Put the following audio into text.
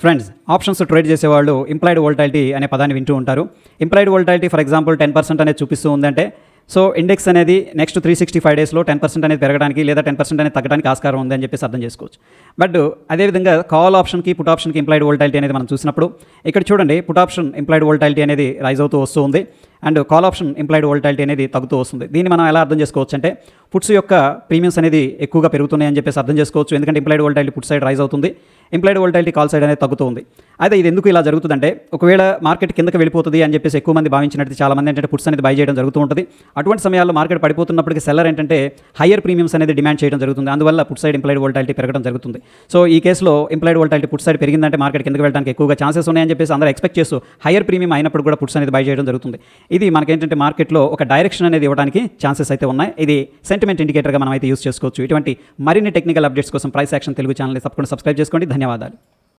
Friends, options trade చేసేవాళ్ళు implied volatility అనే పదాన్ని వింటూ ఉంటారు. ఇంప్లాయిడ్ వోల్టాలిటీ ఫర్ ఎగ్జాంపుల్ 10% అనేది చూపిస్తూ ఉందంటే సో ఇండెక్స్ అనేది నెక్స్ట్ 365 డేస్లో 10% అనేది పెరగడానికి లేదా 10% అనేది తగ్గడానికి ఆస్కారం ఉందని చెప్పేసి అర్థం చేసుకోవచ్చు. బట్ అదేవిధంగా కాల్ ఆప్షన్కి పుట్ ఆప్షన్కి ఇంప్లాయిడ్ వోల్టాలిటీ అనేది మనం చూసినప్పుడు ఇక్కడ చూడండి, పుట్ ఆప్షన్ ఇంప్లాయిడ్ వోల్టాలిటీ అనేది రైజ్ అవుతూ వస్తూ ఉంది and call option implied volatility అనేది తగ్గుతూ వస్తుంది. దీన్ని మనం ఎలా అర్థం చేసుకోవచ్చు అంటే పుట్స్ యొక్క ప్రీమియమ్స్ అనేది ఎక్కువగా పెరుగుతున్నాయని చెప్పేసి అర్థం చేసుకోవచ్చు. ఎందుకంటే implied volatility put side rise అవుతుంది, ఇంప్లాయిడ్ వోల్టాలిటీ కాల్ సైడ్ అనేది తగ్గుతుంది. అయితే ఇది ఎందుకు ఇలా జరుగుతుందంటే ఒకవేళ మార్కెట్ కిందకి వెళ్ళిపోతుంది అని చెప్పేసి ఎక్కువ మంది భావించినట్టు చాలా మంది ఏంటంటే పుట్స్ అనేది బై చేయడం జరుగుతూ ఉంటుంది. అటువంటి సమయాల్లో మార్కెట్ పడిపోతున్నప్పటికీ సెల్లర్ ఏంటంటే హయ్యర్ ప్రీమియమ్స్ అనేది డిమాండ్ చేయడం జరుగుతుంది. అందువల్ల పుట్ సైడ్ ఇంప్లాయిడ్ వోల్టాలిటీ పెరగడం జరుగుతుంది. సో ఈ కేసులో ఇంప్లాయిడ్ వోల్టాలిటీ పుట్ సైడ్ పెరిగిందంటే మార్కెట్ కిందకి వెళ్ళడానికి ఎక్కువగా ఛాన్సెస్ ఉన్నాయని చెప్పేసి అందరూ ఎక్స్పెక్ట్ చేస్తూ హయ్యర్ ప్రీమియం అయినప్పుడు కూడా పుట్స్ అనేది బై చేయడం జరుగుతుంది. ఇది మనకేంటంటే మార్కెట్లో ఒక డైరెక్షన్ అనేది ఇవ్వడానికి ఛాన్సెస్ అయితే ఉన్నాయి. ఇది సెంటిమెంట్ ఇండికేటర్గా మనం అయితే యూస్ చేసుకోవచ్చు. ఇటువంటి మరిన్ని టెక్నికల్ అప్డేట్స్ కోసం ప్రైస్ యాక్షన్ తెలుగు ఛానల్ని తప్పకుండా సబ్స్క్రైబ్ చేసుకోండి. ధన్యవాదాలు.